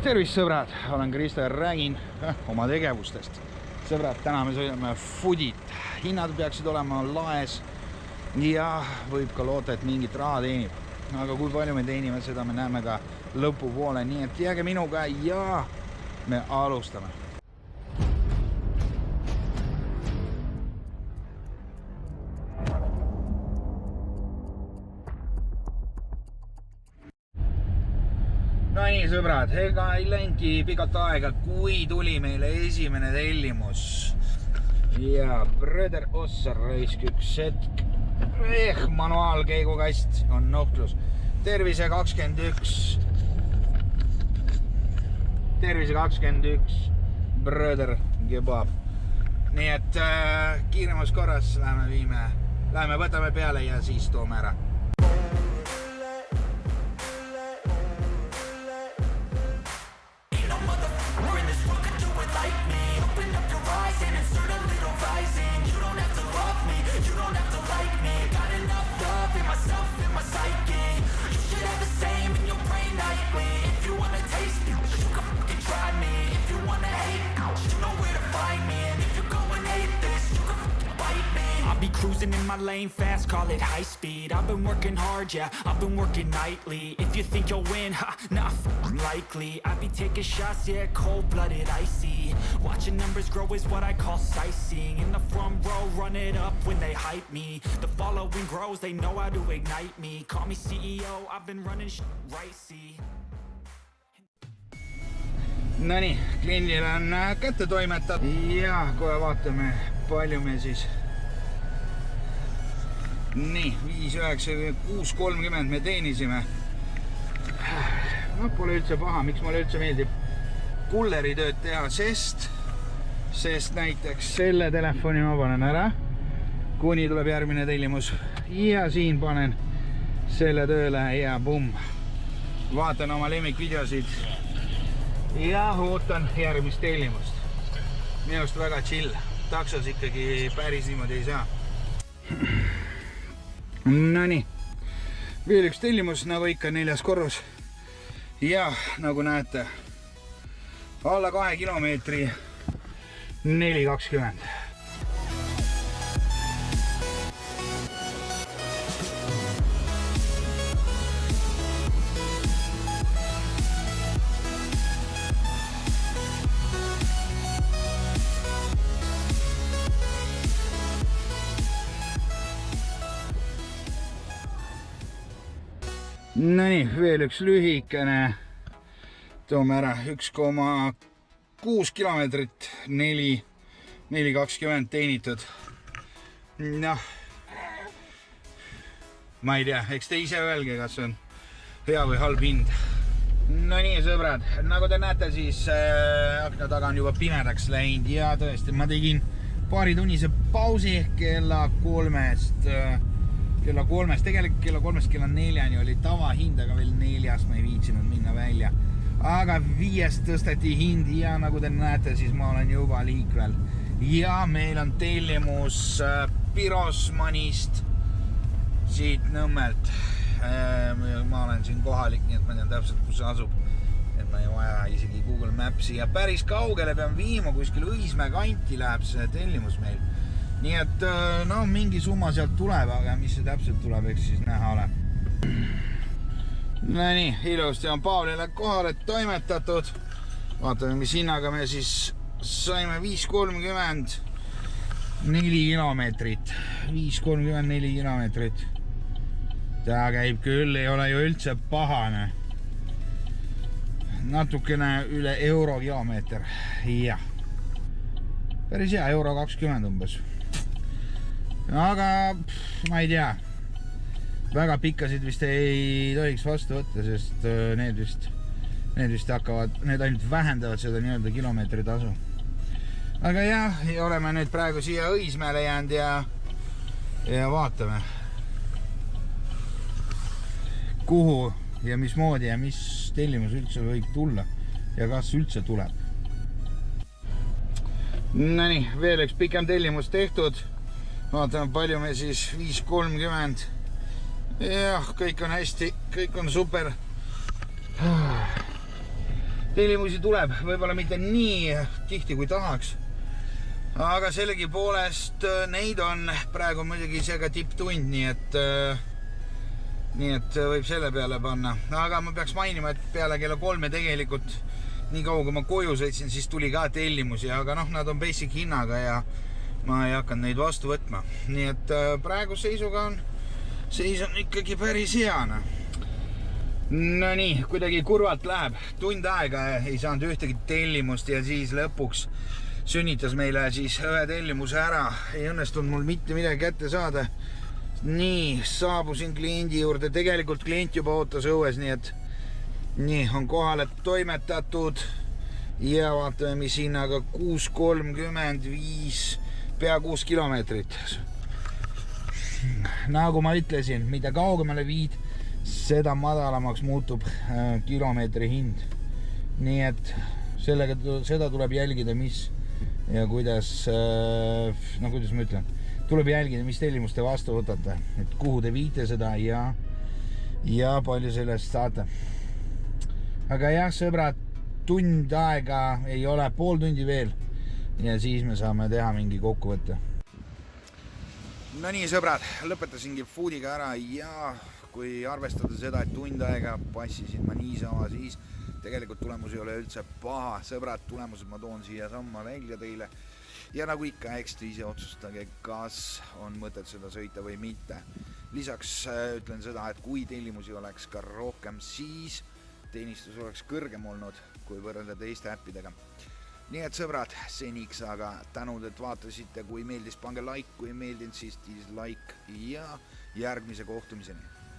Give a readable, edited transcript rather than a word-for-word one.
Tervist sõbrad, olen Kristo ja räägin oma tegevustest. Sõbrad, täna me sõidame Foodit. Hinnad peaksid olema laes ja võib ka loota, et mingit raha teenib. Aga kui palju me teenime, seda me näeme ka lõpupoole. Nii et jääge minuga ja me alustame. No nii, sõbrad, ega ei läingi pikalt aega, kui tuli meile esimene tellimus. Ja Bröder Ossar raisk üks hetk. Manuaalkeigukast on nuhtlus. Tervise 21. Tervise 21. Bröder Kebab. Nii et kiiremas korras läheme võtame peale ja siis toome ära. Cruising in my lane fast, call it high speed. I've been working hard, yeah, I've been working nightly. If you think you'll win, not likely. I be taking shots, yeah, cold-blooded, icy. Watching numbers grow is what I call sightseeing. In the front row, run it up when they hype me. The following grows, they know how to ignite me. Call me CEO, I've been running right, see. Nonii, kliendile on kätte toimetat ja kohe vaatame, palju me siis. Nii, 5,96,30 me teenisime. No pole üldse paha, miks mulle üldse meeldib kulleri tööd teha, sest näiteks selle telefoni ma panen ära, kuni tuleb järgmine tellimus. Ja siin panen selle tööle ja bumm. Vaatan oma lemmikvideosid ja ootan järgmist tellimust. Minust väga chill. Taksos ikkagi päris niimoodi ei saa. Nonii, veel üks tellimus, nagu ikka 4. korrus ja nagu näete, alla 2 kilomeetri 4,20. Nonii, veel üks lühikene. Toome ära 1,6 kilomeetrit 4,20 teenitud. Noh, ma ei tea, eks te ise öelge, kas on hea või halb hind. Nonii, sõbrad, nagu te näete, siis akna taga on juba pimedaks läinud ja tõesti, ma tegin paaritunnise pausi kella 3-st. Tegelikult kella 3-st kella 4-ni oli tavahind, aga veel 4-st ma ei viitsinud minna välja. Aga 5-st tõsteti hind ja nagu te näete, siis ma olen juba liikvel. Ja meil on tellimus Pirosmanist siit Nõmmelt. Ma olen siin kohalik, nii et ma tean täpselt, kus asub. Et ma ei vaja isegi Google Mapsi ja päris kaugele pean viima, kuskil Õismäe kanti läheb see tellimus meil. Nii et no, mingi summa sealt tuleb, aga mis see täpselt tuleb, eks siis näha ole. Nonii, ilusti on Paavlile kohale toimetatud. Vaatame, mis hinnaga me siis saime 5,30 4 kilomeetrit. 5,34 kilomeetrit. Ta käib küll, ei ole ju üldse pahane. Natukene üle euro kilomeeter. Jah. Päris hea, euro 20 umbes. Aga ma ei tea, väga pikkasid vist ei tohiks vastu võtta, sest need vist hakkavad, need ainult vähendavad seda nii-öelda kilomeetri tasu. Aga jah, oleme nüüd praegu siia Õismäele jäänud ja vaatame, kuhu ja mismoodi ja mis tellimus üldse võib tulla ja kas üldse tuleb. Nonii, veel üks pikem tellimus tehtud. Vaatame, palju me siis 5,30. Jah, kõik on hästi, kõik on super. tellimusi tuleb, võib-olla mitte nii tihti kui tahaks, aga sellegi poolest neid on praegu muidugi see ka tipptund, nii et võib selle peale panna, aga ma peaks mainima, et peale kella 3 tegelikult nii kaua kui ma koju sõitsin, siis tuli ka tellimusi, aga noh, nad on basic hinnaga ja ma ei hakanud neid vastu võtma, nii et praegu seisuga seis on ikkagi päris heana. No nii, kuidagi kurvalt läheb, tund aega ei saanud ühtegi tellimust ja siis lõpuks sünnitas meile siis ühe tellimuse ära, ei õnnestunud mul mitte midagi kätte saada. Nii, saabusin kliendi juurde, tegelikult klient juba ootas õues, nii et nii on kohale toimetatud ja vaatame, mis hinnaga 6,35, pea 6 kilomeetrit. Nagu ma ütlesin, mida kaugemale viid, seda madalamaks muutub kilomeetri hind. Nii et seda tuleb jälgida, mis ja kuidas ma ütlen, tuleb jälgida, mis tellimust te vastu võtate, et kuhu te viite seda ja palju sellest saate. Aga jah, sõbrad, tund aega ei ole, pool tundi veel ja siis me saame teha mingi kokkuvõtte. No nii, sõbrad, lõpetasingi foodiga ära ja kui arvestada seda, et tund aega passisin ma niisama, siis tegelikult tulemus ei ole üldse paha. Sõbrad, tulemused ma toon siia samma välja teile ja nagu ikka, eks te ise otsustage, kas on mõtet seda sõita või mitte. Lisaks ütlen seda, et kui tellimusi oleks ka rohkem, siis teenistus oleks kõrgem olnud, kui võrrelda teiste äppidega. Nii et sõbrad, seniks aga tänud, et vaatasite, kui meeldis, pange like, kui ei meeldinud, siis dislike ja järgmise kohtumiseni.